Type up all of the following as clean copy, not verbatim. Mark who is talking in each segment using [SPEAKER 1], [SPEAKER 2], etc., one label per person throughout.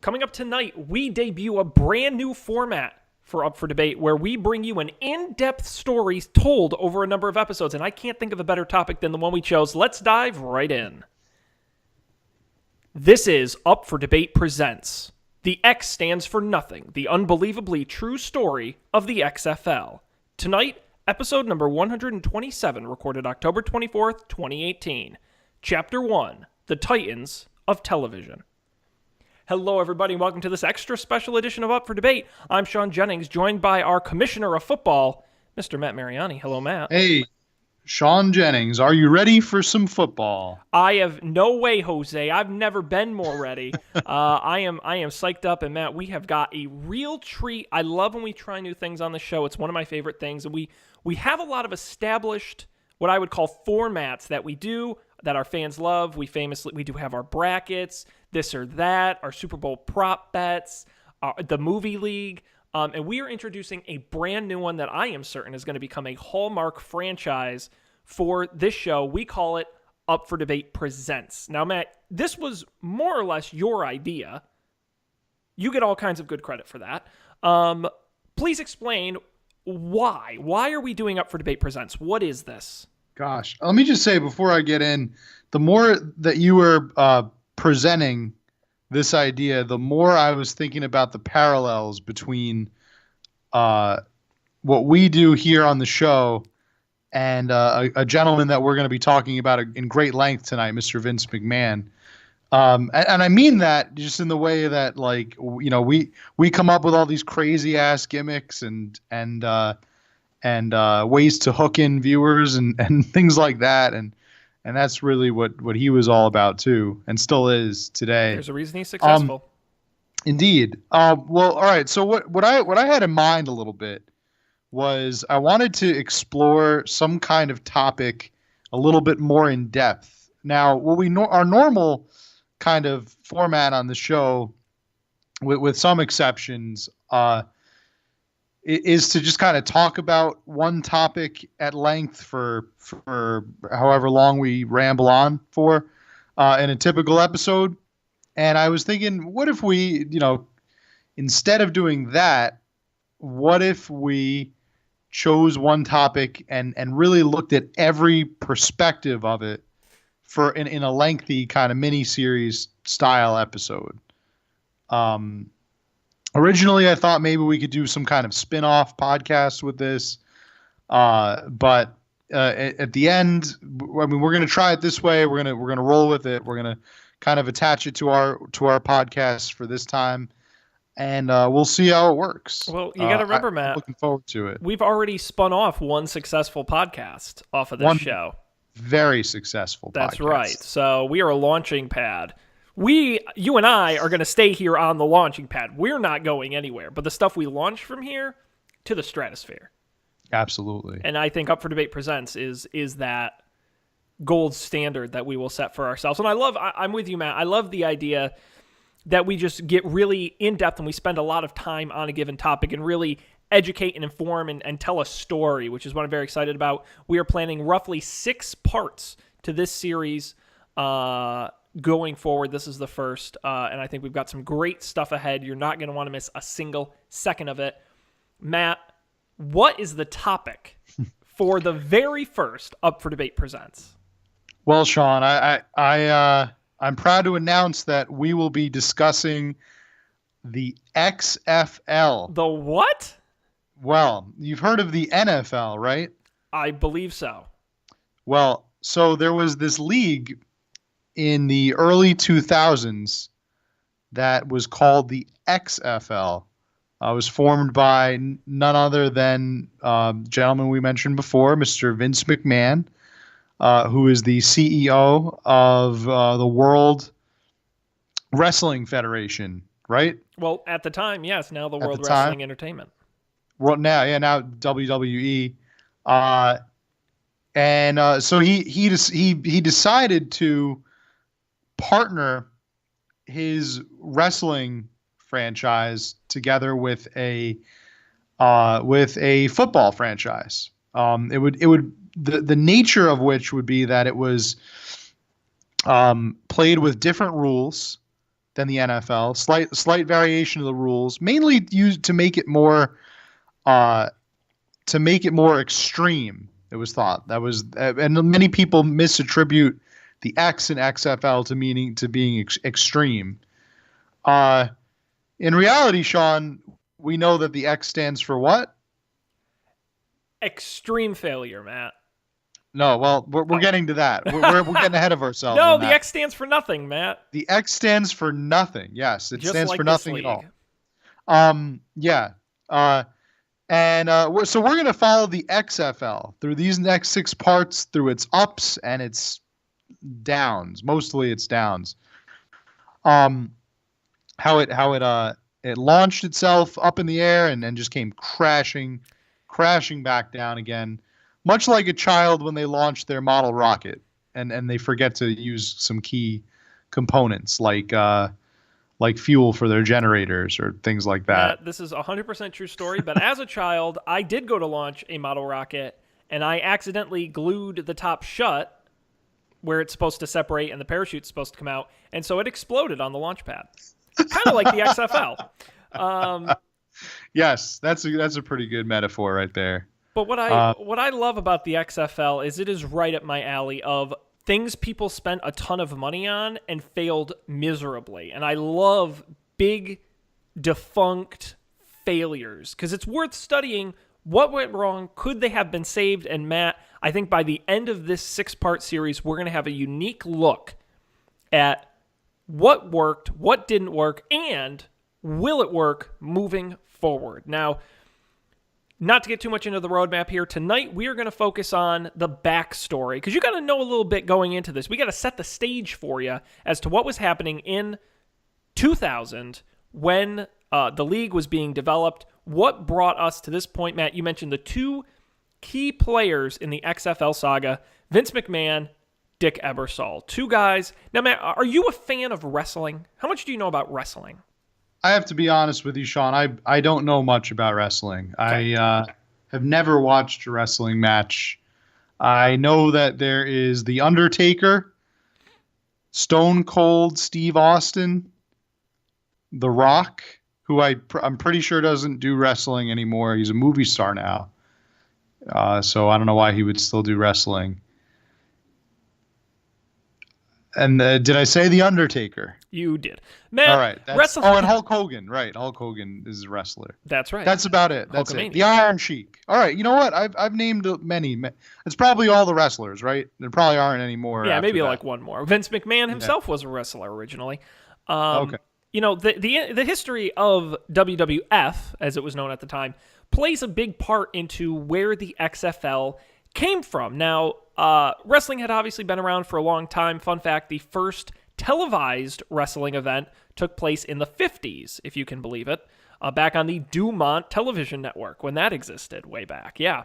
[SPEAKER 1] Coming up tonight, we debut a brand new format for Up for Debate where we bring you an in-depth story told over a number of episodes, and I can't think of a better topic than the one we chose. Let's dive right in. This is Up for Debate Presents. The X stands for nothing, the unbelievably true story of the XFL. Tonight, episode number 127, recorded October 24th, 2018. Chapter 1, The Titans of Television. Hello, everybody, and welcome to this extra special edition of Up for Debate. I'm Sean Jennings, joined by our Commissioner of Football, Mr. Matt Mariani. Hello, Matt.
[SPEAKER 2] Hey, Sean Jennings, are you ready for some football?
[SPEAKER 1] I have no way, Jose. I've never been more ready. I am psyched up, and Matt, we have got a real treat. I love when we try new things on the show. It's one of my favorite things, and we have a lot of established, what I would call formats that we do that our fans love. We do have our brackets, this or that, our Super Bowl prop bets, the movie league, and we are introducing a brand new one that I am certain is going to become a hallmark franchise for this show. We call it Up for Debate Presents. Now, Matt, this was more or less your idea. You get all kinds of good credit for that. Please explain why. Why are we doing Up for Debate Presents? What is this?
[SPEAKER 2] Gosh, let me just say before I get in, the more that you were presenting this idea, the more I was thinking about the parallels between what we do here on the show and a gentleman that we're going to be talking about in great length tonight, Mr. Vince McMahon. And I mean that just in the way that, like, you know, we come up with all these crazy ass gimmicks and ways to hook in viewers and things like that. And that's really what he was all about too, and still is today.
[SPEAKER 1] There's a reason he's successful.
[SPEAKER 2] Indeed. Well, all right. So what I had in mind a little bit was I wanted to explore some kind of topic a little bit more in depth. Now, what our normal kind of format on the show, with some exceptions, is to just kind of talk about one topic at length for however long we ramble on for in a typical episode. And I was thinking, what if we, instead of doing that, what if we chose one topic and really looked at every perspective of it in a lengthy kind of mini-series style episode? Originally, I thought maybe we could do some kind of spin-off podcast with this, but at the end, I mean, we're going to try it this way. We're gonna roll with it. We're gonna kind of attach it to our podcast for this time, and we'll see how it works.
[SPEAKER 1] Well, you got to remember, Matt.
[SPEAKER 2] I'm looking forward to it.
[SPEAKER 1] We've already spun off one successful podcast off of this show.
[SPEAKER 2] Very successful.
[SPEAKER 1] That's
[SPEAKER 2] podcast.
[SPEAKER 1] right. So we are a launching pad. You and I are going to stay here on the launching pad. We're not going anywhere. But the stuff we launch from here to the stratosphere.
[SPEAKER 2] Absolutely.
[SPEAKER 1] And I think Up for Debate Presents is that gold standard that we will set for ourselves. And I'm with you, Matt. I love the idea that we just get really in-depth and we spend a lot of time on a given topic and really educate and inform and tell a story, which is what I'm very excited about. We are planning roughly 6 parts to this series going forward. This is the first, and I think we've got some great stuff ahead. You're not going to want to miss a single second of it. Matt, what is the topic for the very first Up for Debate Presents?
[SPEAKER 2] Well, Sean, I'm proud to announce that we will be discussing the XFL.
[SPEAKER 1] The what?
[SPEAKER 2] Well, you've heard of the NFL, right?
[SPEAKER 1] I believe so.
[SPEAKER 2] Well, so there was this league in the early 2000s that was called the XFL. It was formed by none other than gentleman we mentioned before, Mr. Vince McMahon, who is the CEO of the World Wrestling Federation, right?
[SPEAKER 1] Well, at the time, yes. Now the World Wrestling Entertainment.
[SPEAKER 2] Well, now WWE. So he decided to partner his wrestling franchise together with a football franchise. The nature of which would be that it was played with different rules, than the NFL. Slight variation of the rules, mainly used to make it more extreme. It was thought that was, and many people misattribute the X in XFL to being extreme. In reality, Sean, we know that the X stands for what?
[SPEAKER 1] Extreme failure, Matt.
[SPEAKER 2] No, well, we're getting to that. We're getting ahead of ourselves.
[SPEAKER 1] No, the X stands for nothing, Matt.
[SPEAKER 2] The X stands for nothing. Yes, it stands
[SPEAKER 1] like
[SPEAKER 2] for nothing at all. Yeah. So we're going to follow the XFL through these next 6 parts, through its ups and its downs. Mostly its downs. How it launched itself up in the air and then just came crashing back down again, much like a child when they launch their model rocket and they forget to use some key components like fuel for their generators or things like that.
[SPEAKER 1] This is 100% true story, but as a child, I did go to launch a model rocket, and I accidentally glued the top shut where it's supposed to separate and the parachute's supposed to come out, and so it exploded on the launch pad. Kind of like the XFL.
[SPEAKER 2] Yes, that's a pretty good metaphor right there.
[SPEAKER 1] But what I love about the XFL is it is right up my alley of things people spent a ton of money on and failed miserably. And I love big, defunct failures because it's worth studying what went wrong. Could they have been saved? And Matt, I think by the end of this 6-part series, we're going to have a unique look at what worked, what didn't work, and will it work moving forward. Now, not to get too much into the roadmap here, tonight we are going to focus on the backstory because you got to know a little bit going into this. We got to set the stage for you as to what was happening in 2000 when the league was being developed. What brought us to this point, Matt? You mentioned the 2 key players in the XFL saga, Vince McMahon, Dick Ebersol. 2 guys. Now, Matt, are you a fan of wrestling? How much do you know about wrestling?
[SPEAKER 2] I have to be honest with you, Sean. I don't know much about wrestling. Okay. I have never watched a wrestling match. I know that there is The Undertaker, Stone Cold Steve Austin, The Rock, who I'm pretty sure doesn't do wrestling anymore. He's a movie star now. So I don't know why he would still do wrestling. And did I say The Undertaker?
[SPEAKER 1] You did. Matt,
[SPEAKER 2] all right. And Hulk Hogan. Right. Hulk Hogan is a wrestler.
[SPEAKER 1] That's right.
[SPEAKER 2] That's about it. That's it. The Iron Sheik. All right. You know what? I've named many. It's probably all the wrestlers, right? There probably aren't any more.
[SPEAKER 1] Yeah, maybe like one more. Vince McMahon himself was a wrestler originally. Okay. You know, the history of WWF, as it was known at the time, plays a big part into where the XFL came from. Now, wrestling had obviously been around for a long time. Fun fact, the first televised wrestling event took place in the 50s, if you can believe it, back on the Dumont television network when that existed way back. Yeah.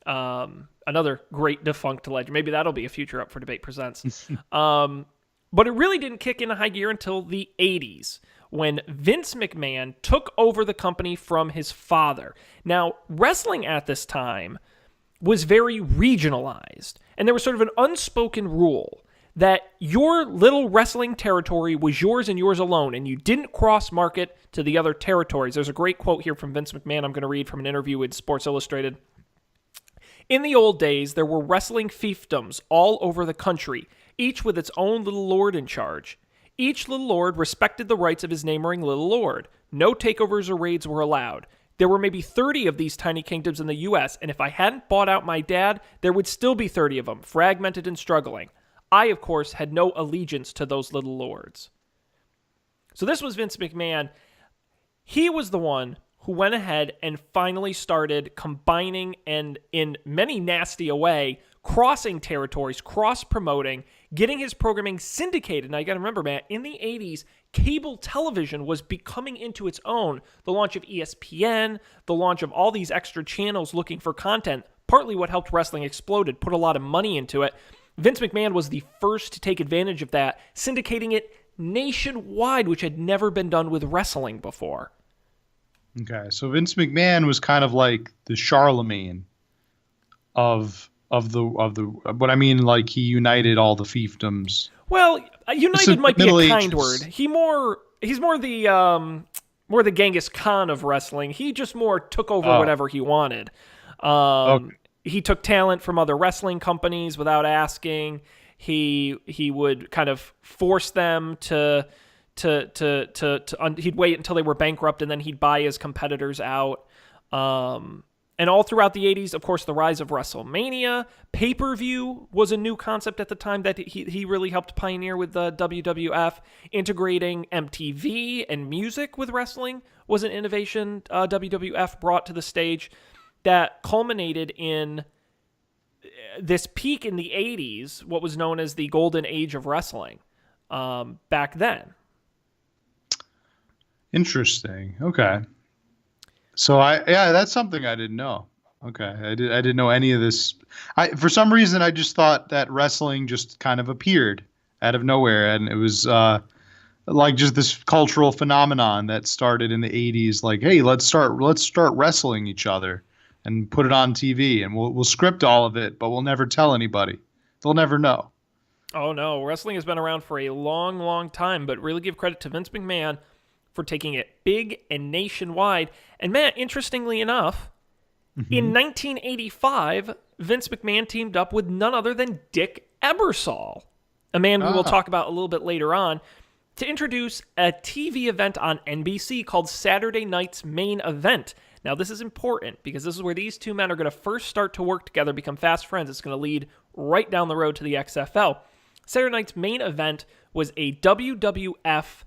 [SPEAKER 1] Another great defunct legend. Maybe that'll be a future Up for Debate Presents. But it really didn't kick into high gear until the 80s when Vince McMahon took over the company from his father. Now, wrestling at this time was very regionalized, and there was sort of an unspoken rule that your little wrestling territory was yours and yours alone, and you didn't cross-market to the other territories. There's a great quote here from Vince McMahon I'm going to read from an interview with Sports Illustrated. In the old days, there were wrestling fiefdoms all over the country, each with its own little lord in charge. Each little lord respected the rights of his neighboring little lord. No takeovers or raids were allowed. There were maybe 30 of these tiny kingdoms in the U.S., and if I hadn't bought out my dad, there would still be 30 of them, fragmented and struggling. I, of course, had no allegiance to those little lords. So this was Vince McMahon. He was the one who went ahead and finally started combining and, in many nasty a way, crossing territories, cross-promoting, getting his programming syndicated. Now, you got to remember, Matt, in the 80s, cable television was becoming into its own. The launch of ESPN, the launch of all these extra channels looking for content, partly what helped wrestling explode, put a lot of money into it. Vince McMahon was the first to take advantage of that, syndicating it nationwide, which had never been done with wrestling before.
[SPEAKER 2] Okay, so Vince McMahon was kind of like the Charlemagne of the what I mean, like he united all the fiefdoms.
[SPEAKER 1] Well, united might be a kind word. He more more the Genghis Khan of wrestling. He just more took over whatever he wanted.
[SPEAKER 2] Okay.
[SPEAKER 1] He took talent from other wrestling companies without asking. He would kind of force them to he'd wait until they were bankrupt, and then he'd buy his competitors out. And all throughout the 80s, of course, the rise of WrestleMania. Pay-per-view was a new concept at the time that he really helped pioneer with the WWF. Integrating MTV and music with wrestling was an innovation WWF brought to the stage that culminated in this peak in the 80s, what was known as the golden age of wrestling back then.
[SPEAKER 2] Interesting. Okay. So that's something I didn't know. Okay, I didn't know any of this. For some reason I just thought that wrestling just kind of appeared out of nowhere, and it was like just this cultural phenomenon that started in the 80s. Like, hey, let's start wrestling each other and put it on TV, and we'll script all of it, but we'll never tell anybody. They'll never know.
[SPEAKER 1] Oh no, wrestling has been around for a long, long time, but really give credit to Vince McMahon for taking it big and nationwide. And Matt, interestingly enough, in 1985, Vince McMahon teamed up with none other than Dick Ebersol, a man we will talk about a little bit later on, to introduce a TV event on NBC called Saturday Night's Main Event. Now, this is important because this is where these two men are going to first start to work together, become fast friends. It's going to lead right down the road to the XFL. Saturday Night's Main Event was a WWF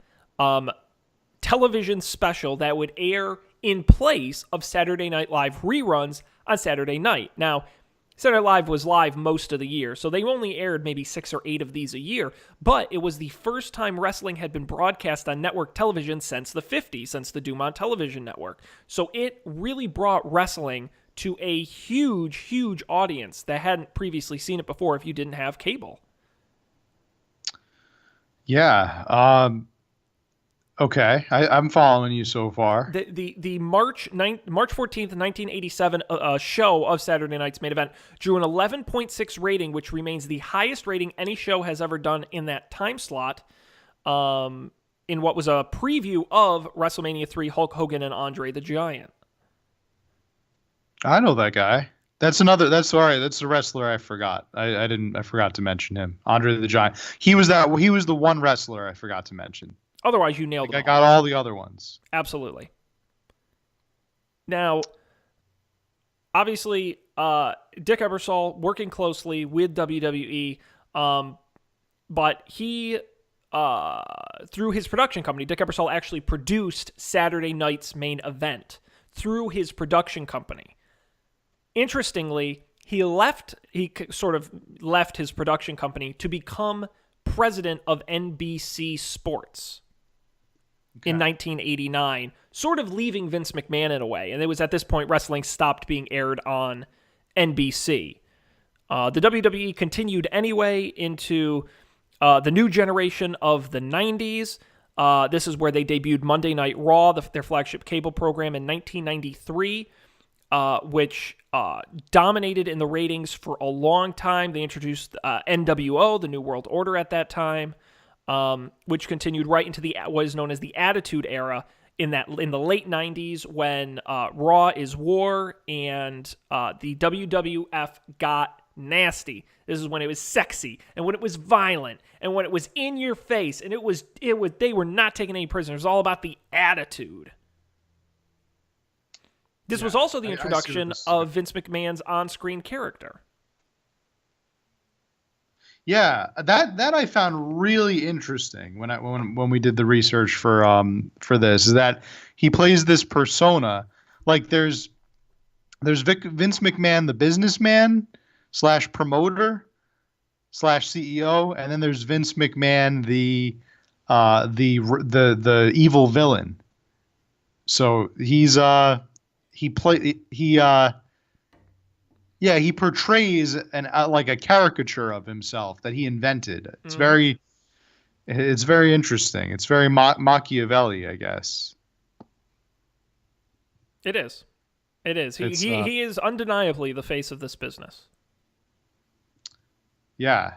[SPEAKER 1] television special that would air in place of Saturday Night Live reruns on Saturday night. Now, Saturday Night Live was live most of the year, so they only aired maybe 6 or 8 of these a year, but it was the first time wrestling had been broadcast on network television since the 50s, since the Dumont Television Network. So it really brought wrestling to a huge, huge audience that hadn't previously seen it before if you didn't have cable.
[SPEAKER 2] Yeah. Okay, I'm following you so far.
[SPEAKER 1] The March 14th, 1987 show of Saturday Night's Main Event drew an 11.6 rating, which remains the highest rating any show has ever done in that time slot, in what was a preview of WrestleMania 3, Hulk Hogan and Andre the Giant.
[SPEAKER 2] I know that guy. That's the wrestler I forgot. I forgot to mention him. Andre the Giant. He was the one wrestler I forgot to mention.
[SPEAKER 1] Otherwise, you nailed it.
[SPEAKER 2] I got all the other ones.
[SPEAKER 1] Absolutely. Now, obviously, Dick Ebersol working closely with WWE, but he, through his production company, Dick Ebersol actually produced Saturday Night's Main Event through his production company. Interestingly, he sort of left his production company to become president of NBC Sports. Okay. In 1989, sort of leaving Vince McMahon in a way. And it was at this point wrestling stopped being aired on NBC. The WWE continued anyway into the new generation of the 90s. This is where they debuted Monday Night Raw, their flagship cable program, in 1993, which dominated in the ratings for a long time. They introduced NWO, the New World Order, at that time. Which continued right into what is known as the Attitude Era in the late 90s, when Raw is War and the WWF got nasty. This is when it was sexy and when it was violent and when it was in your face, and it was they were not taking any prisoners. It was all about the attitude. This was also the introduction of Vince McMahon's on-screen character.
[SPEAKER 2] Yeah, that I found really interesting when we did the research for this, is that he plays this persona. Like there's Vince McMahon, the businessman / promoter / CEO, and then there's Vince McMahon, the evil villain. So he portrays like a caricature of himself that he invented. It's very interesting. It's very Machiavelli, I guess.
[SPEAKER 1] It is. He is undeniably the face of this business.
[SPEAKER 2] Yeah.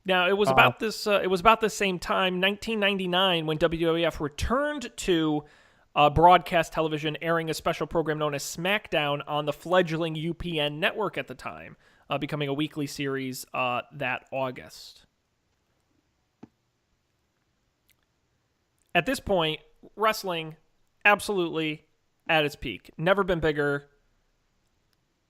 [SPEAKER 1] Now, it was about this. It was about the same time, 1999, when WWF returned to broadcast television, airing a special program known as SmackDown on the fledgling UPN network at the time, becoming a weekly series that August. At this point, wrestling absolutely at its peak. Never been bigger.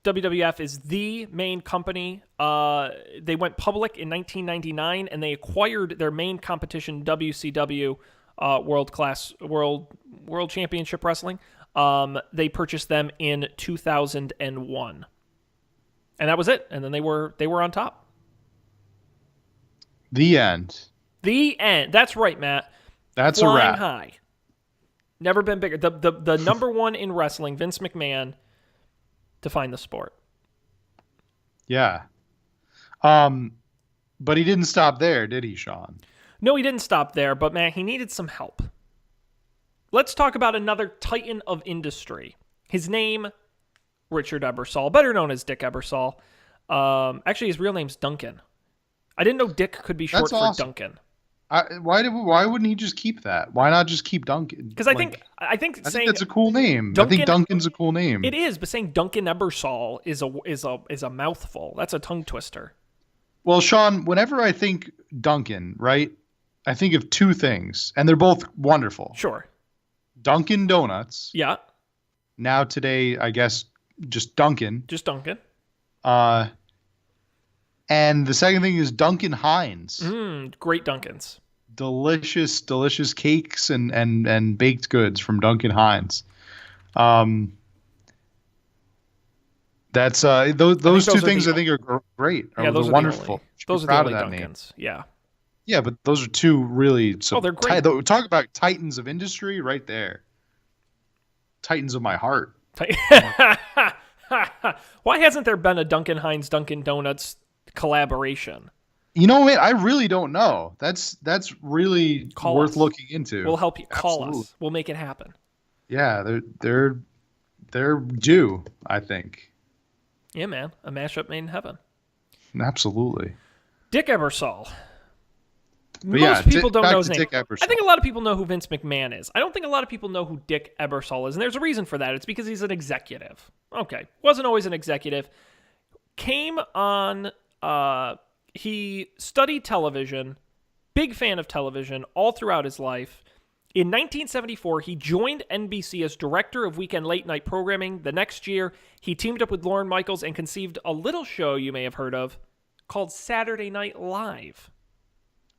[SPEAKER 1] WWF is the main company. They went public in 1999, and they acquired their main competition, WCW, World Championship Wrestling. They purchased them in 2001, and that was it. And then they were on top.
[SPEAKER 2] The end.
[SPEAKER 1] The end. That's right, Matt.
[SPEAKER 2] That's
[SPEAKER 1] Flying
[SPEAKER 2] a wrap.
[SPEAKER 1] high. Never been bigger. The number one in wrestling, Vince McMahon, defined the sport.
[SPEAKER 2] Yeah. But he didn't stop there, did he, Sean?
[SPEAKER 1] No, he didn't stop there, but man, he needed some help. Let's talk about another titan of industry. His name, Richard Ebersol, better known as Dick Ebersol. Actually, his real name's Duncan. I didn't know Dick could be short for Duncan.
[SPEAKER 2] Why wouldn't he just keep that? Why not just keep Duncan?
[SPEAKER 1] Because I think
[SPEAKER 2] that's a cool name.
[SPEAKER 1] Duncan,
[SPEAKER 2] I think Duncan's a cool name.
[SPEAKER 1] It is, but saying Duncan Ebersol is a mouthful. That's a tongue twister.
[SPEAKER 2] Well, Sean, whenever I think Duncan, right, I think of two things, and they're both wonderful.
[SPEAKER 1] Sure.
[SPEAKER 2] Dunkin' Donuts.
[SPEAKER 1] Yeah.
[SPEAKER 2] Now today, I guess, just Dunkin'.
[SPEAKER 1] Just Dunkin'.
[SPEAKER 2] And the second thing is Duncan Hines.
[SPEAKER 1] Great Dunkins.
[SPEAKER 2] Delicious, delicious cakes and baked goods from Duncan Hines. That's those two things I think are great.
[SPEAKER 1] Yeah, those are
[SPEAKER 2] wonderful.
[SPEAKER 1] Those are the only Dunkins. Yeah.
[SPEAKER 2] Yeah, but those are two really.
[SPEAKER 1] They're great.
[SPEAKER 2] Talk about titans of industry right there. Titans of my heart.
[SPEAKER 1] Why hasn't there been a Duncan Hines Dunkin' Donuts collaboration?
[SPEAKER 2] You know what? I really don't know. That's really worth looking into.
[SPEAKER 1] We'll help you. Call us. We'll make it happen.
[SPEAKER 2] Yeah, they're due, I think.
[SPEAKER 1] Yeah, man. A mashup made in heaven.
[SPEAKER 2] Absolutely.
[SPEAKER 1] Dick Ebersol.
[SPEAKER 2] Most
[SPEAKER 1] people don't know his name.
[SPEAKER 2] Dick Ebersol.
[SPEAKER 1] I think a lot of people know who Vince McMahon is. I don't think a lot of people know who Dick Ebersol is, and there's a reason for that. It's because he's an executive. Okay. Wasn't always an executive. Came on, he studied television, big fan of television all throughout his life. In 1974, he joined NBC as director of weekend late night programming. The next year, he teamed up with Lorne Michaels and conceived a little show you may have heard of called Saturday Night Live.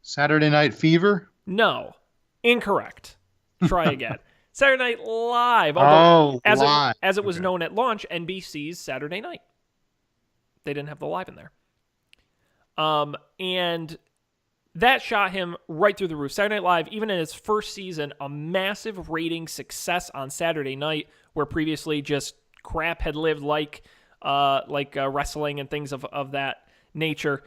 [SPEAKER 2] Saturday Night Fever?
[SPEAKER 1] No. Incorrect. Try again. Saturday Night Live. Although, as it was known at launch, NBC's Saturday Night. They didn't have the live in there. And that shot him right through the roof. Saturday Night Live, even in its first season, a massive rating success on Saturday night, where previously just crap had lived like wrestling and things of that nature.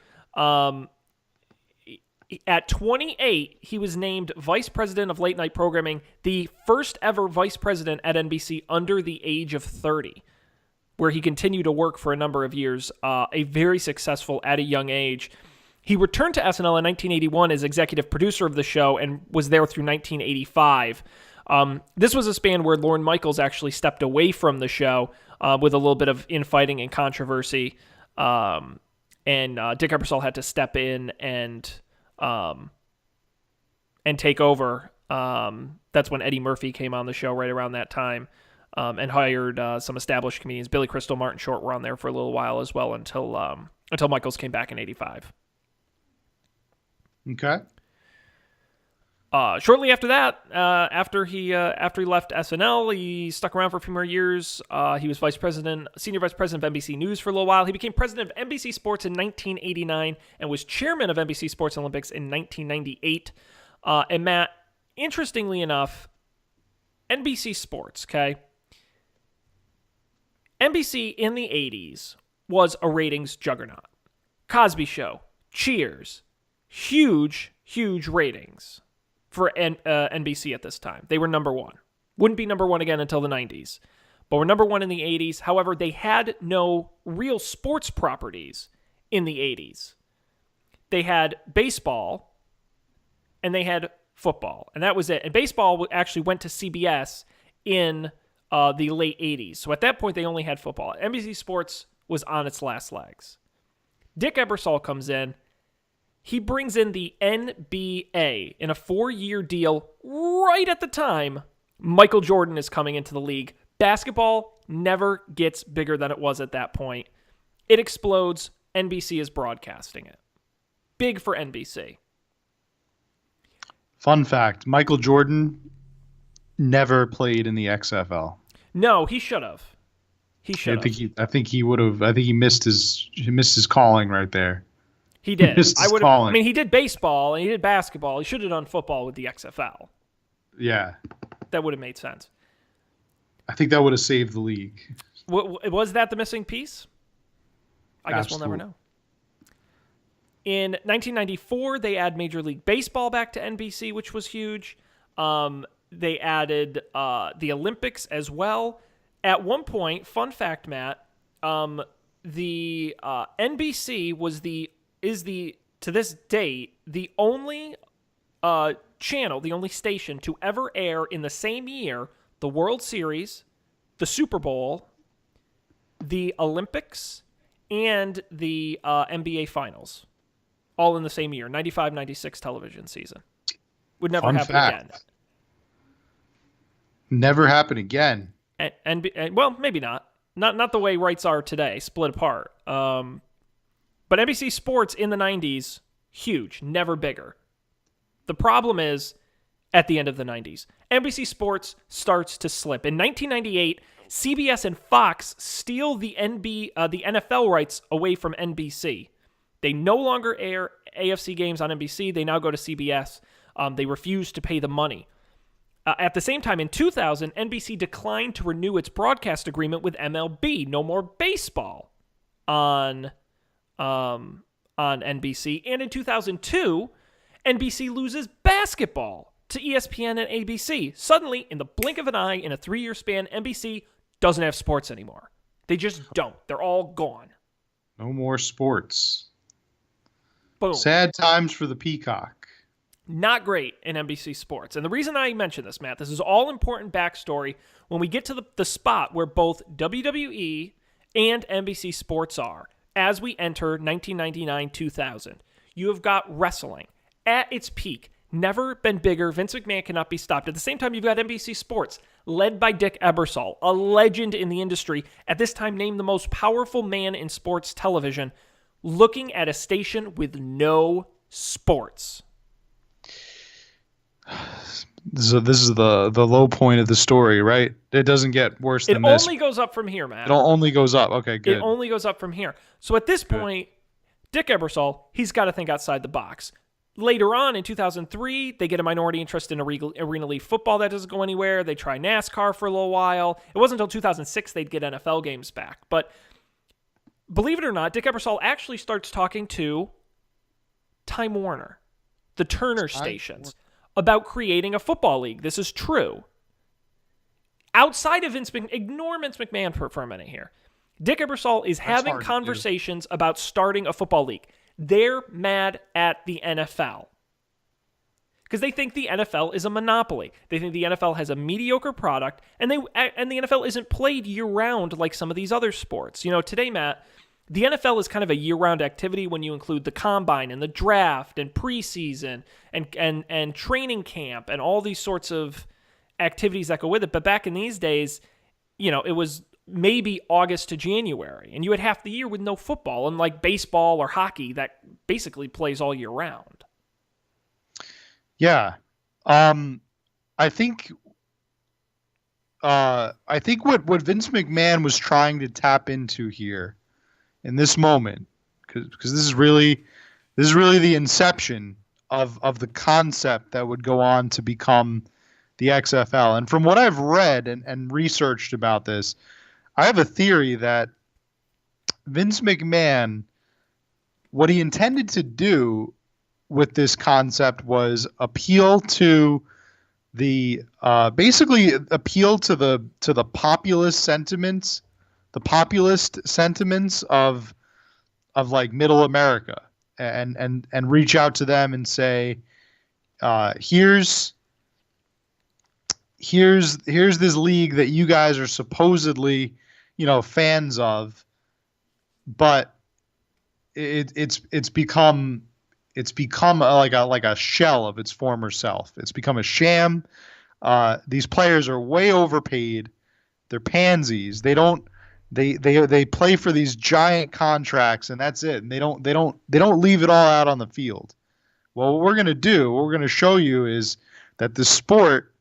[SPEAKER 1] At 28, he was named vice president of late night programming, the first ever vice president at NBC under the age of 30, where he continued to work for a number of years, a very successful at a young age. He returned to SNL in 1981 as executive producer of the show and was there through 1985. This was a span where Lorne Michaels actually stepped away from the show with a little bit of infighting and controversy, and Dick Ebersol had to step in and take over. That's when Eddie Murphy came on the show right around that time, and hired some established comedians. Billy Crystal, Martin Short were on there for a little while as well until Michaels came back in 85.
[SPEAKER 2] Okay.
[SPEAKER 1] Shortly after that, after he left SNL, he stuck around for a few more years. He was senior vice president of NBC News for a little while. He became president of NBC Sports in 1989 and was chairman of NBC Sports Olympics in 1998. And Matt, interestingly enough, NBC Sports, okay? NBC in the 80s was a ratings juggernaut. Cosby Show, Cheers, huge ratings for NBC at this time. They were number one. Wouldn't be number one again until the 90s, but were number one in the 80s. However, they had no real sports properties in the 80s. they had baseball and they had football, and that was it. And baseball actually went to CBS in the late 80s. So at that point, they only had football. NBC Sports was on its last legs. Dick Ebersol comes in. He brings in the NBA in a 4-year deal right at the time Michael Jordan is coming into the league. Basketball never gets bigger than it was at that point. It explodes. NBC is broadcasting it. Big for NBC.
[SPEAKER 2] Fun fact, Michael Jordan never played in the XFL.
[SPEAKER 1] No, he should have.
[SPEAKER 2] I think he would have. I think he missed his calling right there.
[SPEAKER 1] He did.
[SPEAKER 2] I
[SPEAKER 1] mean, he did baseball and he did basketball. He should have done football with the XFL.
[SPEAKER 2] Yeah.
[SPEAKER 1] That would have made sense.
[SPEAKER 2] I think that would have saved the league.
[SPEAKER 1] Was that the missing piece? I guess we'll never know. In 1994, they add Major League Baseball back to NBC, which was huge. They added the Olympics as well. At one point, fun fact, Matt, the NBC is to this date the only channel, the only station to ever air in the same year the World Series, the Super Bowl, the Olympics, and the NBA Finals, all in the same year, 95-96 television season. Would never happen again.
[SPEAKER 2] Never happen again.
[SPEAKER 1] And well, maybe not. Not the way rights are today, split apart. But NBC Sports in the 90s, huge, never bigger. The problem is, at the end of the 90s, NBC Sports starts to slip. In 1998, CBS and Fox steal the NFL rights away from NBC. They no longer air AFC games on NBC. They now go to CBS. They refuse to pay the money. At the same time, in 2000, NBC declined to renew its broadcast agreement with MLB. No more baseball on NBC. And in 2002, NBC loses basketball to ESPN and ABC. Suddenly, in the blink of an eye, in a 3-year span, NBC doesn't have sports anymore. They just don't. They're all gone.
[SPEAKER 2] No more sports.
[SPEAKER 1] Boom.
[SPEAKER 2] Sad times for the Peacock.
[SPEAKER 1] Not great in NBC Sports. And the reason I mention this, Matt, this is all important backstory when we get to the spot where both WWE and NBC Sports are as we enter 1999-2000. You have got wrestling at its peak. Never been bigger. Vince McMahon cannot be stopped. At the same time, you've got NBC Sports, led by Dick Ebersol, a legend in the industry, at this time named the most powerful man in sports television, looking at a station with no sports.
[SPEAKER 2] This is the low point of the story, right? It doesn't get worse than this.
[SPEAKER 1] It only goes up from here, Matt.
[SPEAKER 2] It only goes up. Okay, good.
[SPEAKER 1] It only goes up from here. So at this point, Dick Ebersol, he's got to think outside the box. Later on, in 2003, they get a minority interest in Arena League football that doesn't go anywhere. They try NASCAR for a little while. It wasn't until 2006 they'd get NFL games back. But believe it or not, Dick Ebersol actually starts talking to Time Warner, the Turner stations, about creating a football league. This is true. Outside of Vince McMahon, ignore Vince McMahon for a minute here. Dick Ebersol is having conversations about starting a football league. They're mad at the NFL because they think the NFL is a monopoly. They think the NFL has a mediocre product, and the NFL isn't played year-round like some of these other sports. You know, today, Matt, the NFL is kind of a year-round activity when you include the combine and the draft and preseason and training camp and all these sorts of activities that go with it. But back in these days, you know, it was maybe August to January, and you had half the year with no football, unlike baseball or hockey that basically plays all year round.
[SPEAKER 2] Yeah. I think what Vince McMahon was trying to tap into here in this moment, because this is really the inception of the concept that would go on to become the XFL. And from what I've read and researched about this, I have a theory that Vince McMahon, what he intended to do with this concept was appeal to the populist sentiments of like middle America. and reach out to them and say, here's this league that you guys are supposedly, fans of, but it's become like a shell of its former self. It's become a sham. These players are way overpaid. They're pansies. They play for these giant contracts, and that's it. And they don't leave it all out on the field. Well, what we're going to show you is that the sport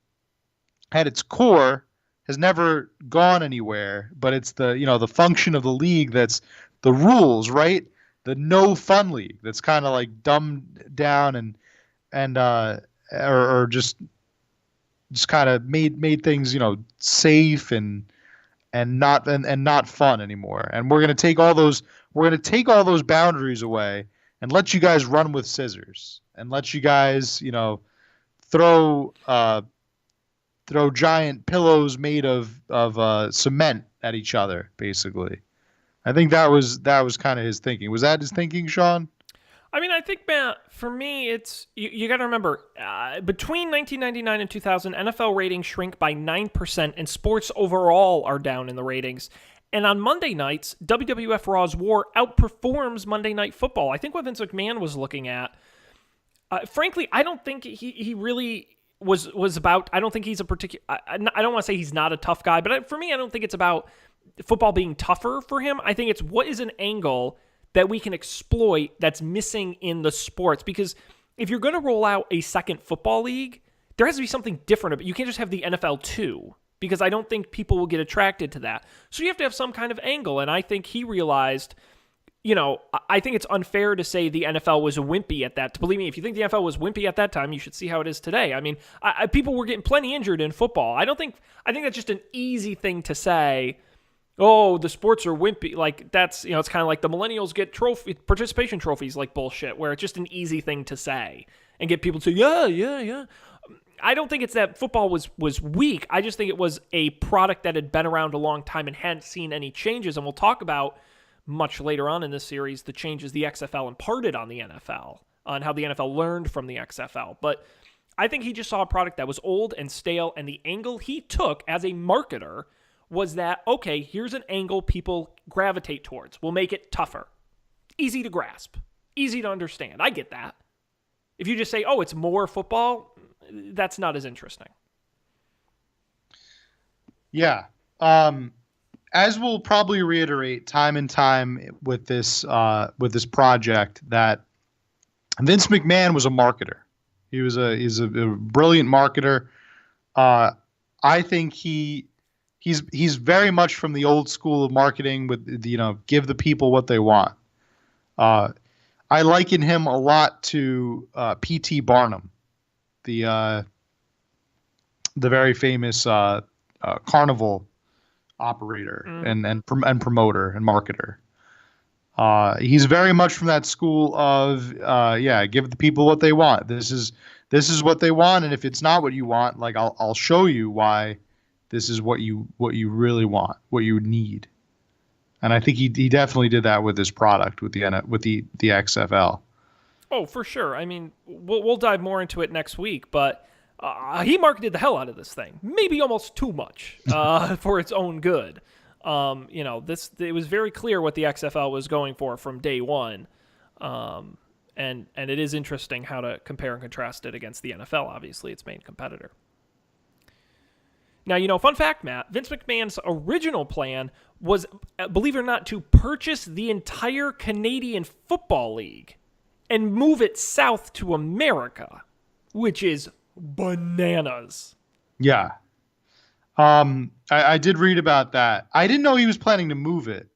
[SPEAKER 2] at its core has never gone anywhere, but it's the function of the league that's the rules, right? The no fun league that's kind of like dumbed down or just kind of made things, safe and not fun anymore. And we're going to take all those boundaries away and let you guys run with scissors and let you guys, throw giant pillows made of cement at each other, basically. I think that was kind of his thinking. Was that his thinking, Sean?
[SPEAKER 1] I mean, I think, Matt, for me, it's you got to remember, between 1999 and 2000, NFL ratings shrink by 9%, and sports overall are down in the ratings. And on Monday nights, WWF Raw's War outperforms Monday Night Football. I think what Vince McMahon was looking at, frankly, I don't think he really was about. I don't think he's a particular. I don't want to say he's not a tough guy, but for me, I don't think it's about football being tougher for him. I think it's what is an angle that we can exploit that's missing in the sports. Because if you're going to roll out a second football league, there has to be something different about it. You can't just have the NFL 2, because I don't think people will get attracted to that. So you have to have some kind of angle. And I think he realized, I think it's unfair to say the NFL was wimpy at that. Believe me, if you think the NFL was wimpy at that time, you should see how it is today. I mean, people were getting plenty injured in football. I think that's just an easy thing to say. Oh, the sports are wimpy. Like, that's, it's kind of like the millennials get participation trophies like bullshit, where it's just an easy thing to say and get people to say, yeah. I don't think it's that football was weak. I just think it was a product that had been around a long time and hadn't seen any changes. And we'll talk about much later on in this series the changes the XFL imparted on the NFL, on how the NFL learned from the XFL. But I think he just saw a product that was old and stale, and the angle he took as a marketer was that, okay, here's an angle people gravitate towards. We'll make it tougher. Easy to grasp. Easy to understand. I get that. If you just say, oh, it's more football, that's not as interesting.
[SPEAKER 2] Yeah. As we'll probably reiterate time and time with this project, that Vince McMahon was a marketer. He's a brilliant marketer. I think he's very much from the old school of marketing with, give the people what they want. I liken him a lot to P.T. Barnum, the very famous carnival operator and promoter and marketer. He's very much from that school of give the people what they want. This is what they want, and if it's not what you want, like I'll show you why. This is what you really want, what you need, and I think he definitely did that with this product with the XFL.
[SPEAKER 1] Oh, for sure. I mean, we'll dive more into it next week, but he marketed the hell out of this thing, maybe almost too much for its own good. It was very clear what the XFL was going for from day one, and it is interesting how to compare and contrast it against the NFL. Obviously, its main competitor. Now, fun fact, Matt, Vince McMahon's original plan was, believe it or not, to purchase the entire Canadian Football League and move it south to America, which is bananas.
[SPEAKER 2] Yeah. I did read about that. I didn't know he was planning to move it,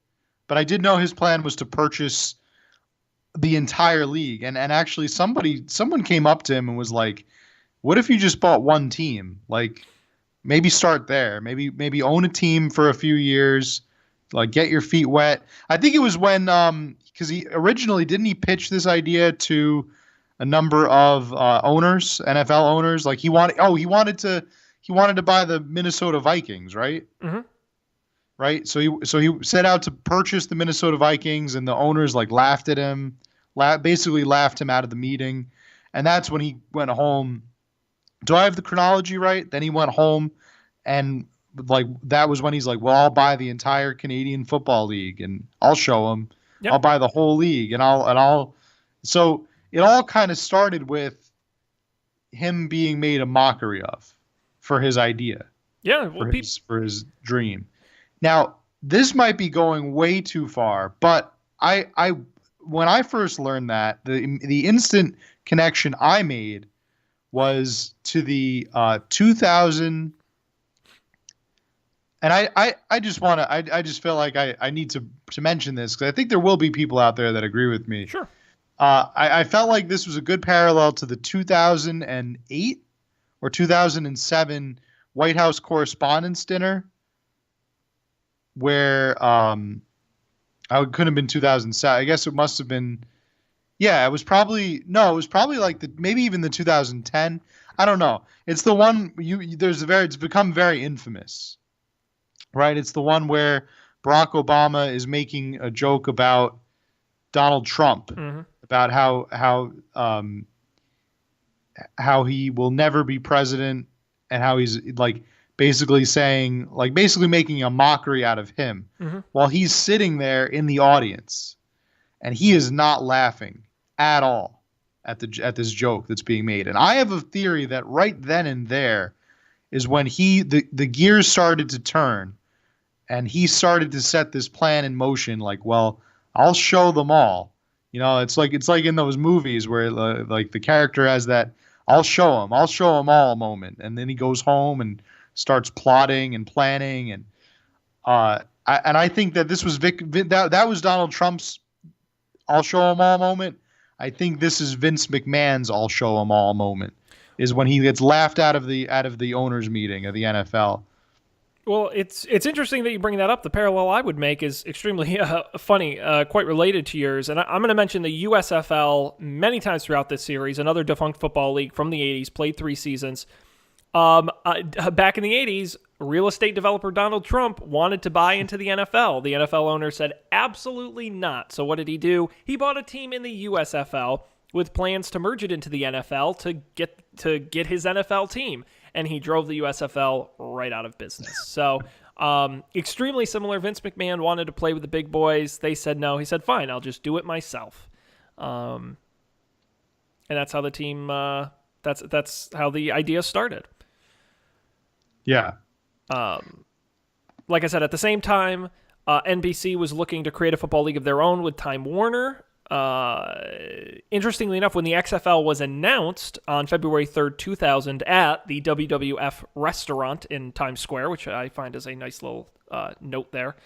[SPEAKER 2] but I did know his plan was to purchase the entire league. And actually someone came up to him and was like, what if you just bought one team? Like, maybe start there. Maybe own a team for a few years, like get your feet wet. I think it was when because he originally didn't he pitch this idea to a number of owners, NFL owners. Like he wanted to buy the Minnesota Vikings, right?
[SPEAKER 1] Mm-hmm.
[SPEAKER 2] Right. So he set out to purchase the Minnesota Vikings, and the owners like laughed at him, basically laughed him out of the meeting. And that's when he went home. Do I have the chronology right? Then he went home, and like that was when he's like, well, I'll buy the entire Canadian Football League and I'll show him.
[SPEAKER 1] Yep.
[SPEAKER 2] I'll buy the whole league and I'll. So it all kind of started with him being made a mockery of for his idea.
[SPEAKER 1] Yeah, well,
[SPEAKER 2] for his dream. Now, this might be going way too far, but I when I first learned that, the instant connection I made was to the 2000. And I just feel like I need to mention this because I think there will be people out there that agree with me.
[SPEAKER 1] Sure.
[SPEAKER 2] I felt like this was a good parallel to the 2008 or 2007 White House Correspondents' Dinner, where it couldn't have been 2007. I guess it must have been. Yeah, it was probably like maybe even the 2010. I don't know. It's the one it's become very infamous. Right? It's the one where Barack Obama is making a joke about Donald Trump, about how he will never be president, and how he's basically making a mockery out of him while he's sitting there in the audience, and he is not laughing at all at this joke that's being made. And I have a theory that right then and there is when the gears started to turn, and he started to set this plan in motion. Like, well, I'll show them all. You know, it's like in those movies where like the character has that I'll show them all moment, and then he goes home and starts plotting and planning, and I think that this was that was Donald Trump's I'll show them all moment. I think this is Vince McMahon's I'll show them all moment, is when he gets laughed out of the owners meeting of the NFL.
[SPEAKER 1] Well, it's interesting that you bring that up. The parallel I would make is extremely funny, quite related to yours. And I'm going to mention the USFL many times throughout this series, another defunct football league from the 80s, played 3 seasons. Back in the 80s, real estate developer Donald Trump wanted to buy into the NFL. The NFL owner said, absolutely not. So what did he do? He bought a team in the USFL with plans to merge it into the NFL to get his NFL team. And he drove the USFL right out of business. So extremely similar. Vince McMahon wanted to play with the big boys. They said no. He said, fine, I'll just do it myself. And that's how the team, that's how the idea started.
[SPEAKER 2] Yeah.
[SPEAKER 1] Like I said, at the same time, NBC was looking to create a football league of their own with Time Warner. Interestingly enough, when the XFL was announced on February 3rd, 2000 at the WWF restaurant in Times Square, which I find is a nice little note there,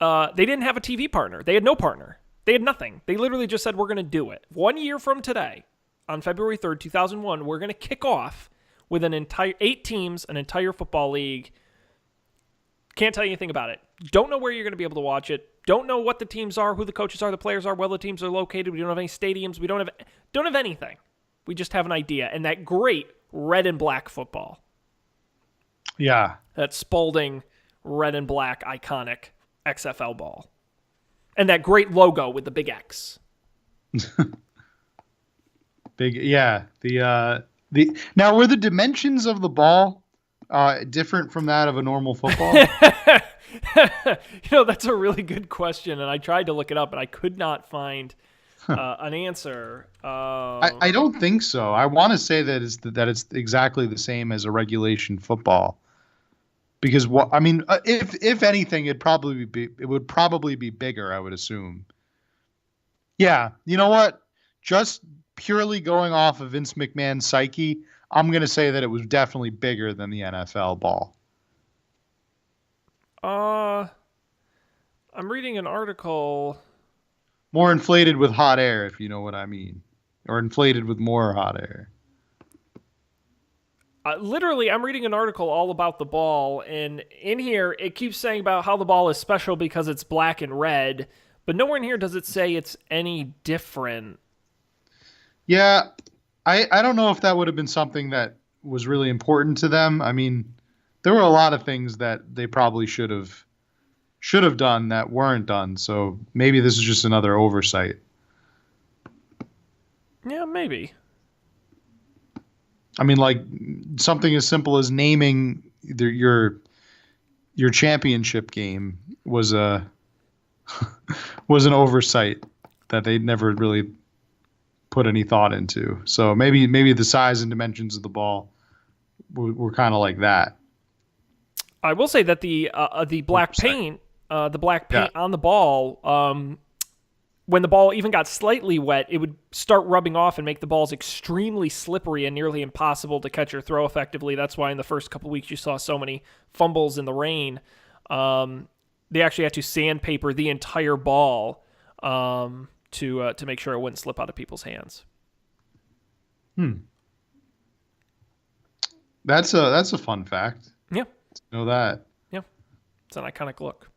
[SPEAKER 1] they didn't have a TV partner. They had no partner. They had nothing. They literally just said, we're going to do it. 1 year from today, on February 3rd, 2001, we're going to kick off with an entire 8 teams, an entire football league. Can't tell you anything about it. Don't know where you're going to be able to watch it. Don't know what the teams are, who the coaches are, the players are, where the teams are located. We don't have any stadiums. We don't have anything. We just have an idea. And that great red and black football.
[SPEAKER 2] Yeah.
[SPEAKER 1] That Spalding red and black iconic XFL ball. And that great logo with the big X.
[SPEAKER 2] Yeah. Now, were the dimensions of the ball different from that of a normal football?
[SPEAKER 1] That's a really good question, and I tried to look it up, but I could not find an answer.
[SPEAKER 2] I don't think so. I want to say that it's exactly the same as a regulation football, because if anything, it would probably be bigger. I would assume. Yeah, you know what? Just purely going off of Vince McMahon's psyche, I'm going to say that it was definitely bigger than the NFL ball.
[SPEAKER 1] I'm reading an article.
[SPEAKER 2] More inflated with hot air, if you know what I mean. Or inflated with more hot air.
[SPEAKER 1] Literally, I'm reading an article all about the ball, and in here, it keeps saying about how the ball is special because it's black and red, but nowhere in here does it say it's any different.
[SPEAKER 2] Yeah, I don't know if that would have been something that was really important to them. I mean, there were a lot of things that they probably should have done that weren't done. So maybe this is just another oversight.
[SPEAKER 1] Maybe.
[SPEAKER 2] I mean, like something as simple as naming your championship game was a was an oversight that they never really put any thought into. So maybe the size and dimensions of the ball were kind of like that.
[SPEAKER 1] I will say that the black paint, on the ball, when the ball even got slightly wet, it would start rubbing off and make the balls extremely slippery and nearly impossible to catch or throw effectively. That's why in the first couple weeks you saw so many fumbles in the rain. They actually had to sandpaper the entire ball to make sure it wouldn't slip out of people's hands.
[SPEAKER 2] That's a fun fact.
[SPEAKER 1] Yeah.
[SPEAKER 2] To know that.
[SPEAKER 1] Yeah. It's an iconic look.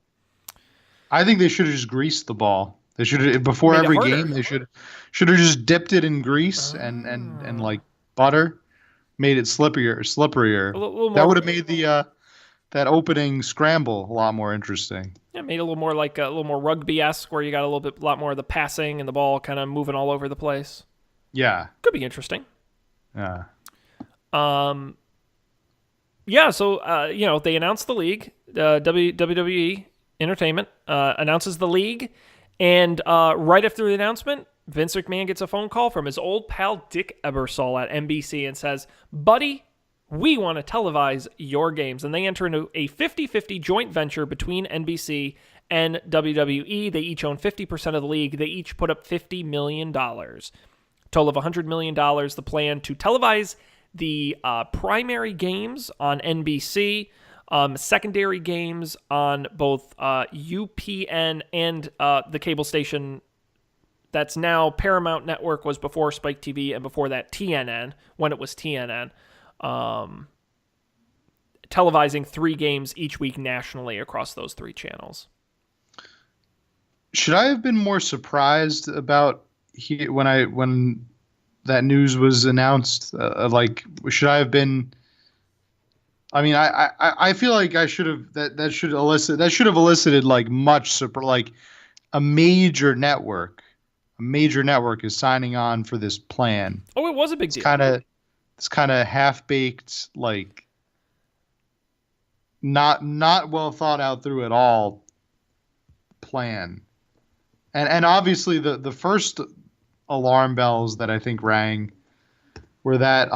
[SPEAKER 2] I think they should have just greased the ball. They should have, before every game, they should have just dipped it in grease and like butter, made it slipperier.
[SPEAKER 1] A little
[SPEAKER 2] That
[SPEAKER 1] more,
[SPEAKER 2] would have made the that opening scramble a lot more interesting.
[SPEAKER 1] Yeah, made it a little more like a little more rugby-esque, where you got a lot more of the passing and the ball kind of moving all over the place.
[SPEAKER 2] Yeah.
[SPEAKER 1] Could be interesting.
[SPEAKER 2] Yeah.
[SPEAKER 1] Yeah, so, they announced the league. WWE Entertainment announces the league. And right after the announcement, Vince McMahon gets a phone call from his old pal Dick Ebersol at NBC and says, "Buddy, we want to televise your games." And they enter into a 50-50 joint venture between NBC and WWE. They each own 50% of the league. They each put up $50 million. Total of $100 million. The plan to televise the primary games on NBC, secondary games on both UPN and the cable station that's now Paramount Network, was before Spike TV, and before that TNN, when it was TNN, televising 3 games each week nationally across those 3 channels.
[SPEAKER 2] Should I have been more surprised about when that news was announced? Should I have been? I mean, I feel like I should have that should have elicited like much like a major network is signing on for this plan.
[SPEAKER 1] Oh, it was a big deal.
[SPEAKER 2] It's kind of half-baked, like not well thought out through at all plan. And obviously the first alarm bells that I think rang were that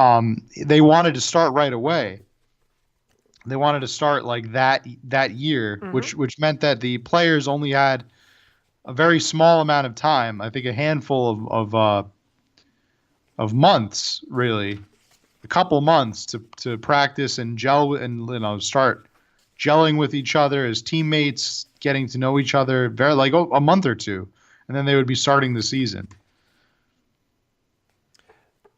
[SPEAKER 2] they wanted to start right away. They wanted to start like that year, which meant that the players only had a very small amount of time. I think a handful of months, really, a couple months to practice and gel and start gelling with each other as teammates, getting to know each other, very like a month or two, and then they would be starting the season.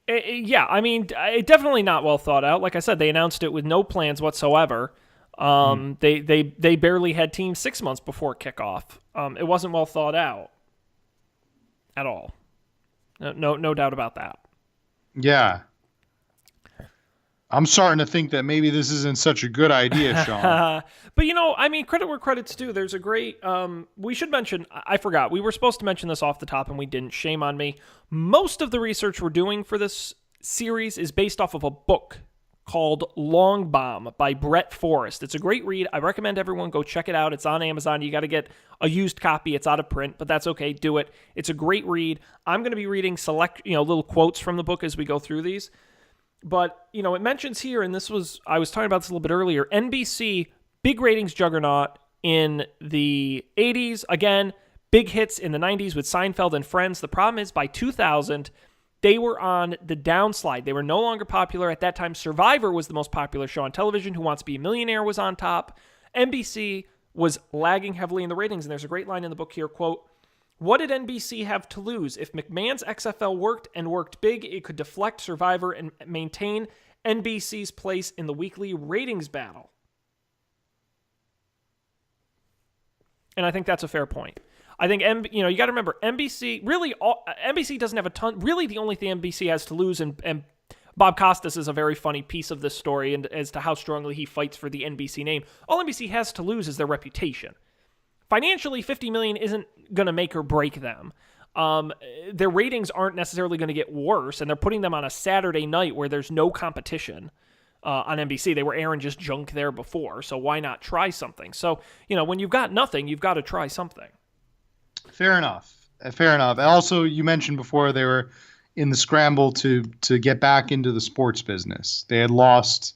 [SPEAKER 1] Yeah, I mean, definitely not well thought out. Like I said, they announced it with no plans whatsoever. They barely had teams 6 months before kickoff. It wasn't well thought out at all. No doubt about that.
[SPEAKER 2] Yeah. I'm starting to think that maybe this isn't such a good idea, Sean.
[SPEAKER 1] But, I mean, credit where credit's due. There's a great... we should mention... I forgot. We were supposed to mention this off the top, and we didn't. Shame on me. Most of the research we're doing for this series is based off of a book called Long Bomb by Brett Forrest. It's a great read. I recommend everyone go check it out. It's on Amazon. You got to get a used copy. It's out of print, but that's okay. Do it. It's a great read. I'm going to be reading little quotes from the book as we go through these. But, it mentions here, and I was talking about this a little bit earlier, NBC, big ratings juggernaut in the 80s. Again, big hits in the 90s with Seinfeld and Friends. The problem is, by 2000, they were on the downslide. They were no longer popular. At that time, Survivor was the most popular show on television. Who Wants to Be a Millionaire was on top. NBC was lagging heavily in the ratings, and there's a great line in the book here, quote, "What did NBC have to lose? If McMahon's XFL worked and worked big, it could deflect Survivor and maintain NBC's place in the weekly ratings battle." And I think that's a fair point. I think, you got to remember, NBC doesn't have a ton. Really, the only thing NBC has to lose, and Bob Costas is a very funny piece of this story and as to how strongly he fights for the NBC name. All NBC has to lose is their reputation. Financially, $50 million isn't going to make or break them. their ratings aren't necessarily going to get worse, and they're putting them on a Saturday night where there's no competition on NBC. They were airing just junk there before, so why not try something? So, when you've got nothing, you've got to try something.
[SPEAKER 2] Fair enough. And also, you mentioned before they were in the scramble to get back into the sports business. They had lost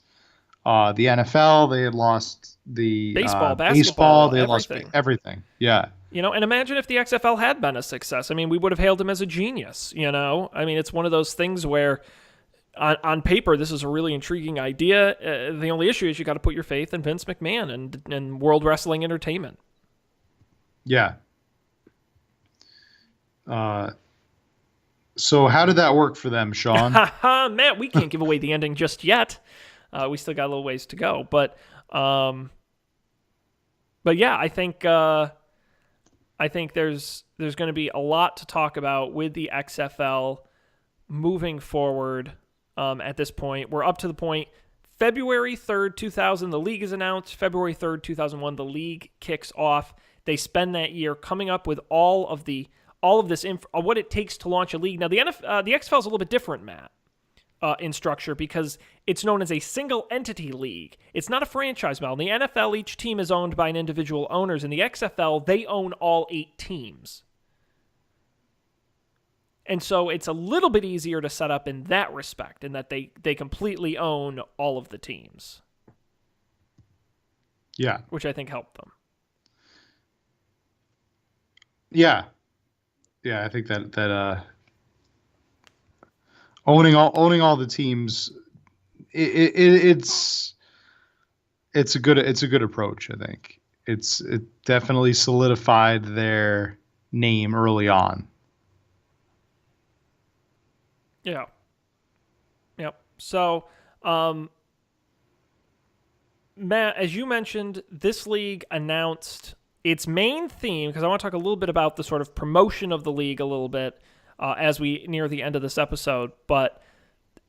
[SPEAKER 2] the NFL. They had lost the
[SPEAKER 1] baseball, basketball.
[SPEAKER 2] They had lost everything. Yeah.
[SPEAKER 1] And imagine if the XFL had been a success. I mean, we would have hailed him as a genius, I mean, it's one of those things where on paper, this is a really intriguing idea. The only issue is you got to put your faith in Vince McMahon and World Wrestling Entertainment.
[SPEAKER 2] Yeah. So how did that work for them, Sean?
[SPEAKER 1] Matt, we can't give away the ending just yet. We still got a little ways to go, but yeah, I think there's going to be a lot to talk about with the XFL moving forward. At this point, we're up to the point. February 3rd, 2000, the league is announced. February 3rd, 2001, the league kicks off. They spend that year coming up with all of this what it takes to launch a league. Now, the XFL is a little bit different, Matt, in structure because it's known as a single entity league. It's not a franchise model. In the NFL, each team is owned by an individual owners. In the XFL, they own all 8 teams. And so it's a little bit easier to set up in that respect, in that they completely own all of the teams.
[SPEAKER 2] Yeah.
[SPEAKER 1] Which I think helped them.
[SPEAKER 2] Yeah. Yeah, I think that owning all the teams, it's a good approach. I think it definitely solidified their name early on.
[SPEAKER 1] Yeah. Yep. So, Matt, as you mentioned, this league announced its main theme, because I want to talk a little bit about the sort of promotion of the league a little bit as we near the end of this episode. But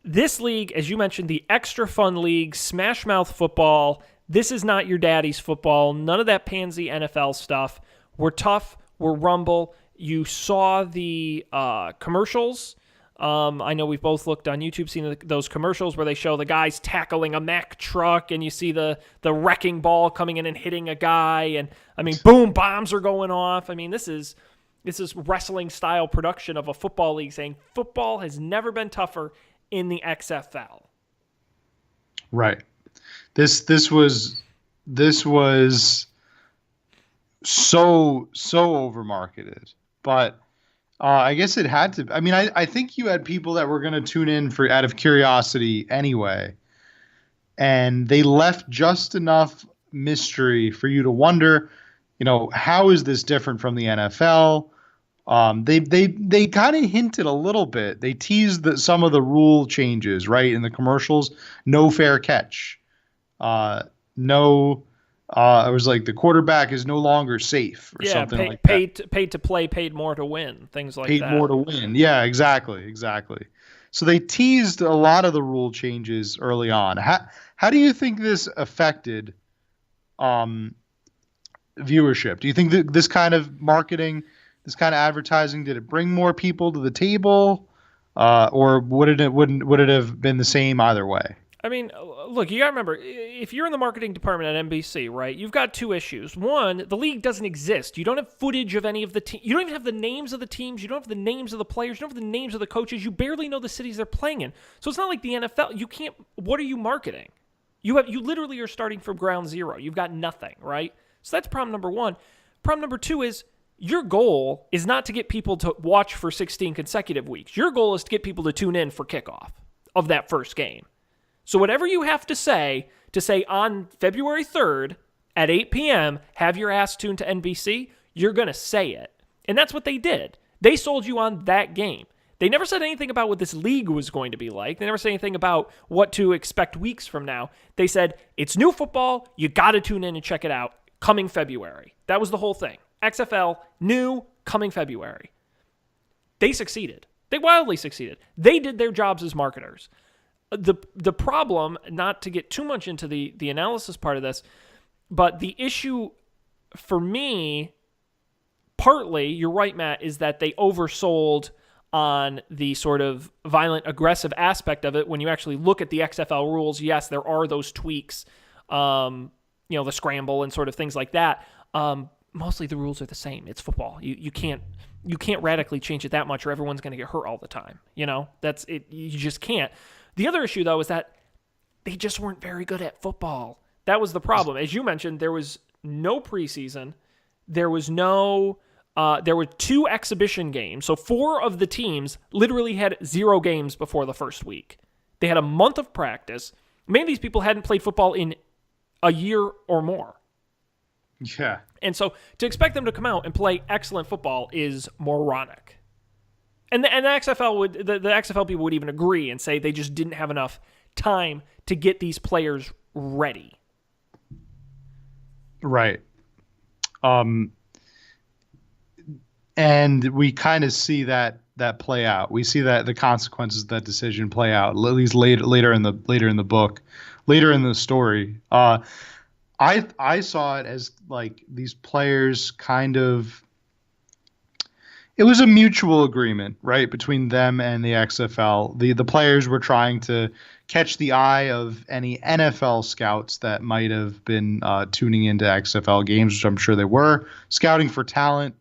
[SPEAKER 1] this league, as you mentioned, the extra fun league, Smash Mouth football. This is not your daddy's football. None of that pansy NFL stuff. We're tough. We're rumble. You saw the commercials. I know we've both looked on YouTube, seen those commercials where they show the guys tackling a Mack truck, and you see the wrecking ball coming in and hitting a guy, and I mean, boom, bombs are going off. I mean, this is wrestling style production of a football league saying football has never been tougher in the XFL.
[SPEAKER 2] Right. This was so overmarketed, but. I guess it had to. I mean, I think you had people that were going to tune in out of curiosity anyway, and they left just enough mystery for you to wonder, how is this different from the NFL? They kind of hinted a little bit. They teased some of the rule changes, right, in the commercials. No fair catch. No. It was like the quarterback is no longer safe or something like that.
[SPEAKER 1] Paid to play, paid more to win, things like
[SPEAKER 2] that. Paid more to win. Yeah, exactly. So they teased a lot of the rule changes early on. How do you think this affected viewership? Do you think that this kind of marketing, this kind of advertising, did it bring more people to the table, or would it have been the same either way?
[SPEAKER 1] I mean, look, you got to remember, if you're in the marketing department at NBC, right, you've got 2 issues. One, the league doesn't exist. You don't have footage of any of the teams. You don't even have the names of the teams. You don't have the names of the players. You don't have the names of the coaches. You barely know the cities they're playing in. So it's not like the NFL. You can't. What are you marketing? You literally are starting from ground zero. You've got nothing, right? So that's problem number 1. Problem number 2 is your goal is not to get people to watch for 16 consecutive weeks. Your goal is to get people to tune in for kickoff of that first game. So whatever you have to say on February 3rd at 8 p.m., have your ass tuned to NBC, you're going to say it. And that's what they did. They sold you on that game. They never said anything about what this league was going to be like. They never said anything about what to expect weeks from now. They said, it's new football. You got to tune in and check it out coming February. That was the whole thing. XFL, new, coming February. They succeeded. They wildly succeeded. They did their jobs as marketers. The problem, not to get too much into the analysis part of this, but the issue for me partly, you're right, Matt, is that they oversold on the sort of violent, aggressive aspect of it. When you actually look at the XFL rules, yes, there are those tweaks, the scramble and sort of things like that. Mostly the rules are the same. It's football. You can't radically change it that much, or everyone's going to get hurt all the time. That's it. You just can't. The other issue, though, is that they just weren't very good at football. That was the problem. As you mentioned, there was no preseason. There was no. There were 2 exhibition games. So 4 of the teams literally had 0 games before the first week. They had a month of practice. Many of these people hadn't played football in a year or more.
[SPEAKER 2] Yeah.
[SPEAKER 1] And so to expect them to come out and play excellent football is moronic. And the XFL the XFL people would even agree and say they just didn't have enough time to get these players ready.
[SPEAKER 2] Right. And we kind of see that play out. We see that the consequences of that decision play out, at least later in the book, later in the story. I saw it as like these players kind of. It was a mutual agreement, right, between them and the XFL. The players were trying to catch the eye of any NFL scouts that might have been tuning into XFL games, which I'm sure they were, scouting for talent.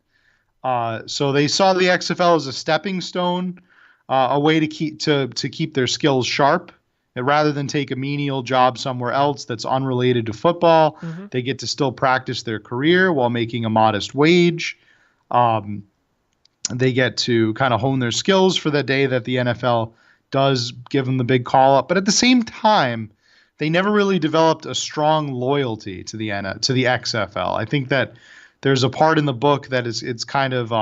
[SPEAKER 2] So they saw the XFL as a stepping stone, a way to keep their skills sharp. And rather than take a menial job somewhere else that's unrelated to football, they get to still practice their career while making a modest wage. They get to kind of hone their skills for the day that the NFL does give them the big call up. But at the same time, they never really developed a strong loyalty to the XFL. I think that there's a part in the book that it's kind of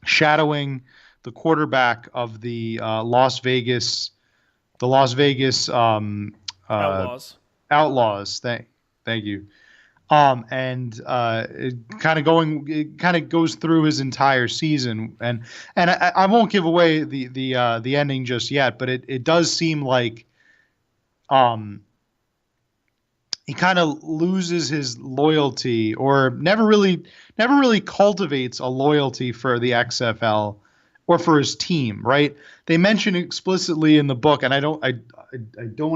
[SPEAKER 2] shadowing the quarterback of the Las Vegas
[SPEAKER 1] Outlaws.
[SPEAKER 2] Thank you. It kind of goes through his entire season, and I won't give away the ending just yet, but it does seem like he kind of loses his loyalty, or never really cultivates a loyalty for the XFL or for his team, right? They mention explicitly in the book, and I don't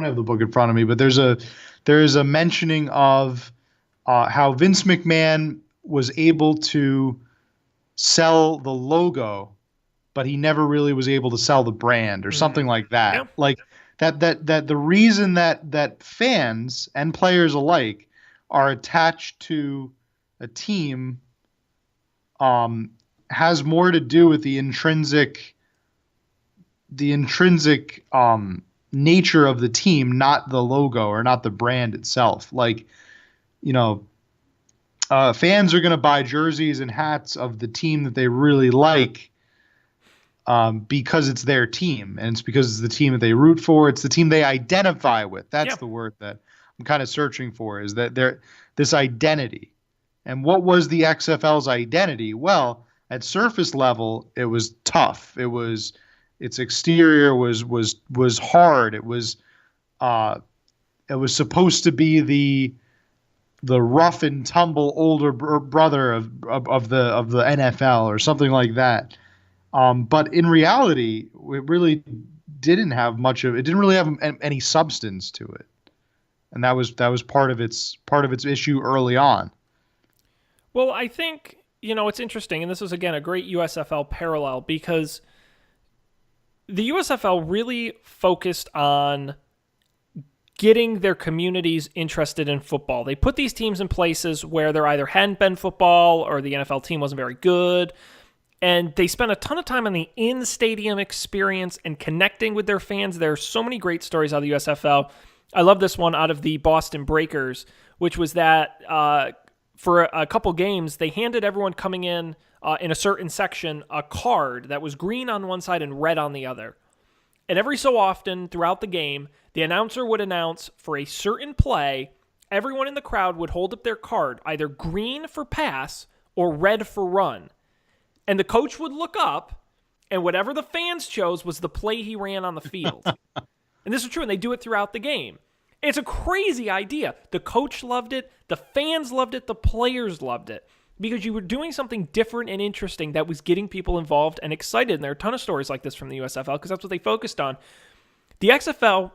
[SPEAKER 2] have the book in front of me, but there is a mentioning of how Vince McMahon was able to sell the logo, but he never really was able to sell the brand or something like that.
[SPEAKER 1] Yeah.
[SPEAKER 2] Like that the reason that fans and players alike are attached to a team has more to do with the intrinsic nature of the team, not the logo or not the brand itself. Like, fans are going to buy jerseys and hats of the team that they really like because it's their team, and it's because it's the team that they root for. It's the team they identify with. That's the word that I'm kind of searching for, is that this identity. And what was the XFL's identity? Well, at surface level, it was tough. Its exterior was hard. It was supposed to be the rough and tumble older brother of the NFL or something like that. But in reality, it really didn't have much of it. Didn't really have any substance to it, and that was part of its issue early on.
[SPEAKER 1] Well, I think it's interesting, and this is again a great USFL parallel, because the USFL really focused on getting their communities interested in football. They put these teams in places where there either hadn't been football or the NFL team wasn't very good. And they spent a ton of time on the in-stadium experience and connecting with their fans. There are so many great stories out of the USFL. I love this one out of the Boston Breakers, which was that for a couple games, they handed everyone coming in a certain section a card that was green on one side and red on the other. And every so often throughout the game, the announcer would announce for a certain play, everyone in the crowd would hold up their card, either green for pass or red for run. And the coach would look up, and whatever the fans chose was the play he ran on the field. And this is true, and they do it throughout the game. It's a crazy idea. The coach loved it. The fans loved it. The players loved it. because you were doing something different and interesting that was getting people involved and excited. And there are a ton of stories like this from the USFL because that's what they focused on. The XFL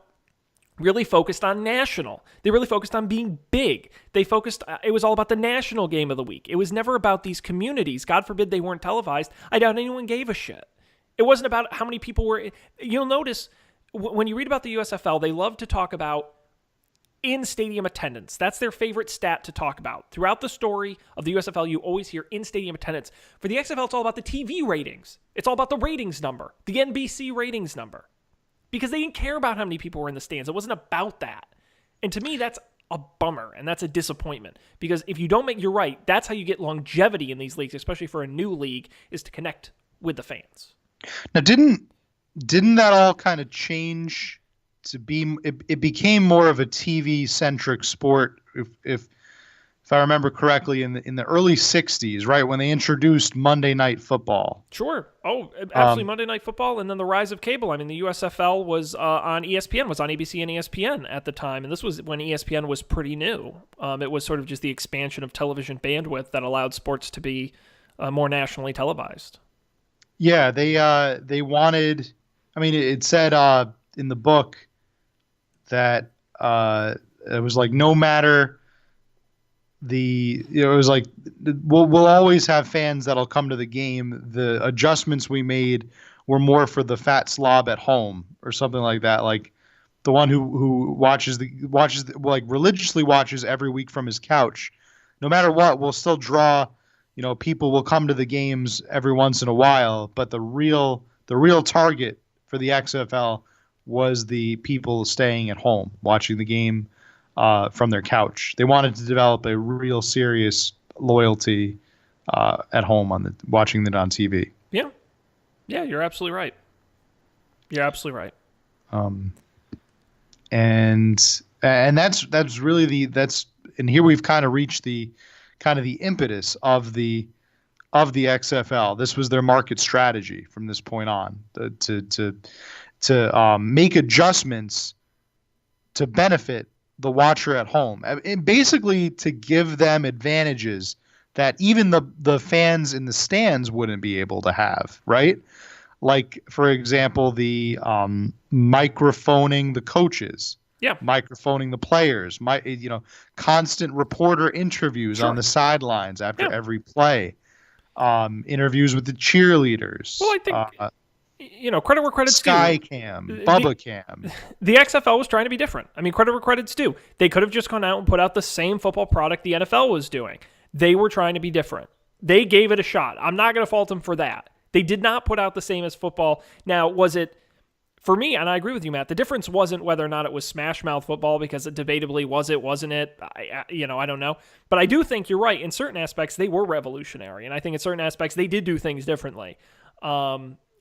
[SPEAKER 1] really focused on national. They really focused on being big. It was all about the national game of the week. It was never about these communities. God forbid they weren't televised. I doubt anyone gave a shit. It wasn't about how many people were. You'll notice when you read about the USFL, they love to talk about in-stadium attendance. That's their favorite stat to talk about. Throughout the story of the USFL, you always hear in-stadium attendance. For the XFL, it's all about the TV ratings. It's all about the ratings number, the NBC ratings number. Because they didn't care about how many people were in the stands. It wasn't about that. And to me, that's a bummer, and that's a disappointment. Because if you don't you're right, that's how you get longevity in these leagues, especially for a new league, is to connect with the fans.
[SPEAKER 2] Now, didn't that all kind of change to be? It became more of a TV-centric sport, if I remember correctly, in the early '60s, right when they introduced Monday Night Football.
[SPEAKER 1] Sure. Oh, absolutely, Monday Night Football, and then the rise of cable. I mean, the USFL was on ESPN, was on ABC and ESPN at the time, and this was when ESPN was pretty new. It was sort of just the expansion of television bandwidth that allowed sports to be more nationally televised.
[SPEAKER 2] Yeah, they wanted. I mean, it said in the book that it was like no matter. It was like we'll always have fans that'll come to the game. The adjustments we made were more for the fat slob at home or something like that. Like the one who watches like religiously watches every week from his couch. No matter what, we'll still draw. People will come to the games every once in a while, but the real target for the XFL was the people staying at home watching the game from their couch. They wanted to develop a real serious loyalty at home watching it on TV.
[SPEAKER 1] Yeah, you're absolutely right.
[SPEAKER 2] And that's really and here we've kind of reached the impetus of the XFL. This was their market strategy from this point on to make adjustments to benefit the watcher at home, and basically to give them advantages that even the fans in the stands wouldn't be able to have, right? Like, for example, the microphoning the coaches, microphoning the players, constant reporter interviews on the sidelines after every play, interviews with the cheerleaders.
[SPEAKER 1] Well, I think credit where credit's due.
[SPEAKER 2] Skycam, Bubba Cam.
[SPEAKER 1] The XFL was trying to be different. I mean, credit where credit's due. They could have just gone out and put out the same football product the NFL was doing. They were trying to be different. They gave it a shot. I'm not going to fault them for that. They did not put out the same as football. Now, was it, for me, and I agree with you, Matt, the difference wasn't whether or not it was smash mouth football, because it debatably wasn't it? I don't know. But I do think you're right. In certain aspects, they were revolutionary. And I think in certain aspects, they did do things differently.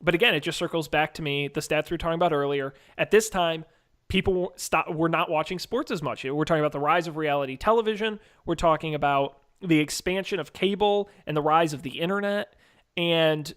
[SPEAKER 1] But again, it just circles back to me, the stats we were talking about earlier. At this time, people were not watching sports as much. We're talking about the rise of reality television. We're talking about the expansion of cable and the rise of the internet. And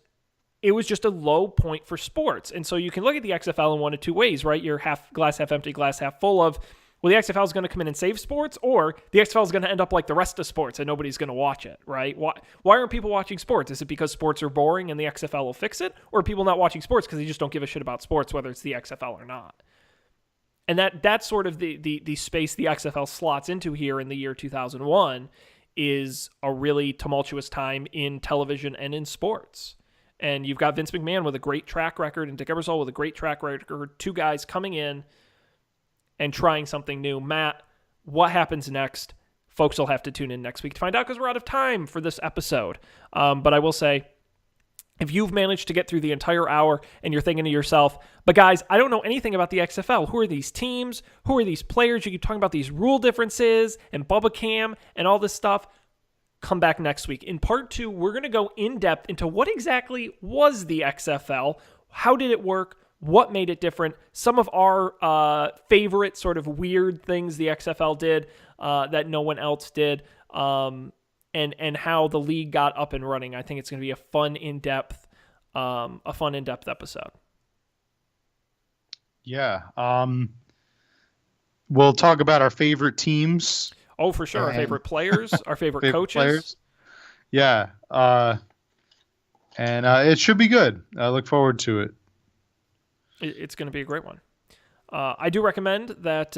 [SPEAKER 1] it was just a low point for sports. And so you can look at the XFL in one of two ways, right? You're glass half empty, glass half full of, well, the XFL is going to come in and save sports, or the XFL is going to end up like the rest of sports and nobody's going to watch it, right? Why aren't people watching sports? Is it because sports are boring and the XFL will fix it? Or are people not watching sports because they just don't give a shit about sports, whether it's the XFL or not? And that's sort of the space the XFL slots into here in the year 2001 is a really tumultuous time in television and in sports. And you've got Vince McMahon with a great track record and Dick Ebersol with a great track record, two guys coming in and trying something new. Matt, what happens next? Folks will have to tune in next week to find out, because we're out of time for this episode. But I will say, if you've managed to get through the entire hour and you're thinking to yourself, but guys, I don't know anything about the XFL. Who are these teams? Who are these players? You keep talking about these rule differences and Bubba Cam and all this stuff. Come back next week. In part 2, we're going to go in depth into what exactly was the XFL. How did it work? What made it different? Some of our favorite sort of weird things the XFL did that no one else did, and how the league got up and running. I think it's going to be a fun in-depth episode.
[SPEAKER 2] Yeah. We'll talk about our favorite teams.
[SPEAKER 1] Oh, for sure. Our favorite players, our favorite coaches.
[SPEAKER 2] Players. Yeah. And it should be good. I look forward to it.
[SPEAKER 1] It's going to be a great one. I do recommend that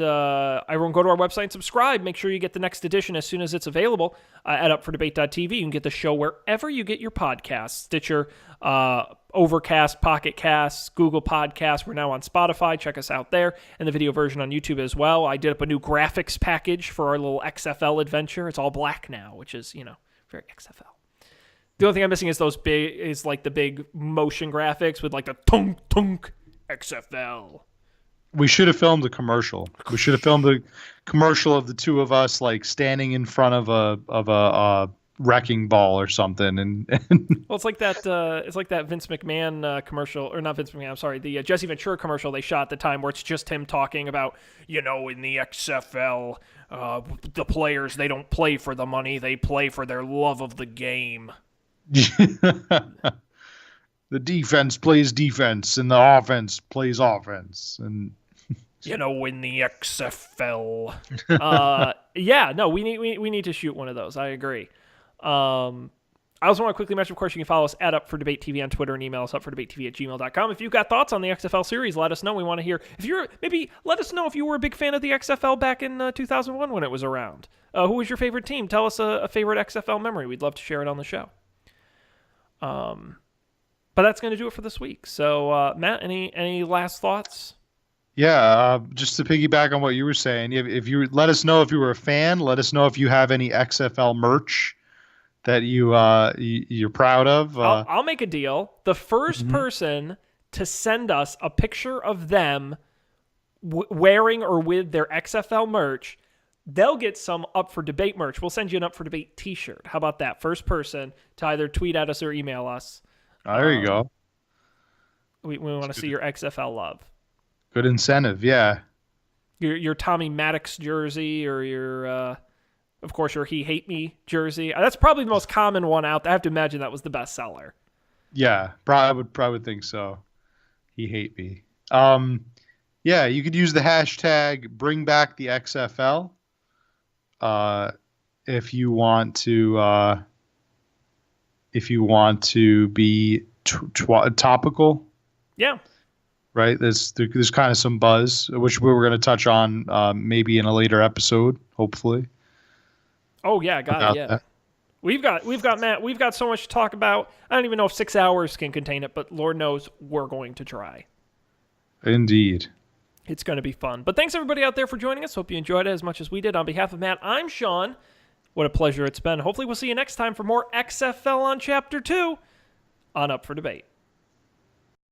[SPEAKER 1] everyone go to our website and subscribe. Make sure you get the next edition as soon as it's available at upfordebate.tv. You can get the show wherever you get your podcasts. Stitcher, Overcast, Pocket Casts, Google Podcasts. We're now on Spotify. Check us out there. And the video version on YouTube as well. I did up a new graphics package for our little XFL adventure. It's all black now, which is, very XFL. The only thing I'm missing is the big motion graphics with like the tunk tunk XFL.
[SPEAKER 2] We should have filmed a commercial. We should have filmed a commercial of the two of us like standing in front of a wrecking ball or something. And
[SPEAKER 1] well, it's like that. It's like that Vince McMahon commercial, or not Vince McMahon. I'm sorry, the Jesse Ventura commercial they shot at the time, where it's just him talking about, in the XFL, the players, they don't play for the money, they play for their love of the game.
[SPEAKER 2] The defense plays defense, and the offense plays offense, and
[SPEAKER 1] in the XFL. We need to shoot one of those. I agree. I also want to quickly mention, of course, you can follow us at UpForDebateTV on Twitter and email us upfordebatetv@gmail.com. If you've got thoughts on the XFL series, let us know. We want to hear. Let us know if you were a big fan of the XFL back in 2001 when it was around. Who was your favorite team? Tell us a favorite XFL memory. We'd love to share it on the show. But that's going to do it for this week. So, Matt, any last thoughts?
[SPEAKER 2] Yeah, just to piggyback on what you were saying, if you let us know if you were a fan, let us know if you have any XFL merch that you're proud of.
[SPEAKER 1] I'll make a deal. The first person to send us a picture of them wearing or with their XFL merch, they'll get some Up for Debate merch. We'll send you an Up for Debate t-shirt. How about that? First person to either tweet at us or email us.
[SPEAKER 2] There you go.
[SPEAKER 1] We want to see your XFL love.
[SPEAKER 2] Good incentive, yeah.
[SPEAKER 1] Your Tommy Maddox jersey, or your, of course, your He Hate Me jersey. That's probably the most common one out there. I have to imagine that was the best seller.
[SPEAKER 2] Yeah, I would probably think so. He Hate Me. Yeah, you could use the hashtag Bring Back the XFL if you want to be topical.
[SPEAKER 1] Yeah.
[SPEAKER 2] Right. There's kind of some buzz, which we were going to touch on maybe in a later episode, hopefully.
[SPEAKER 1] Oh yeah, got it. Yeah. That. We've got Matt. We've got so much to talk about. I don't even know if 6 hours can contain it, but Lord knows we're going to try.
[SPEAKER 2] Indeed.
[SPEAKER 1] It's going to be fun. But thanks everybody out there for joining us. Hope you enjoyed it as much as we did. On behalf of Matt, I'm Sean. What a pleasure it's been. Hopefully we'll see you next time for more XFL on Chapter 2 on Up for Debate.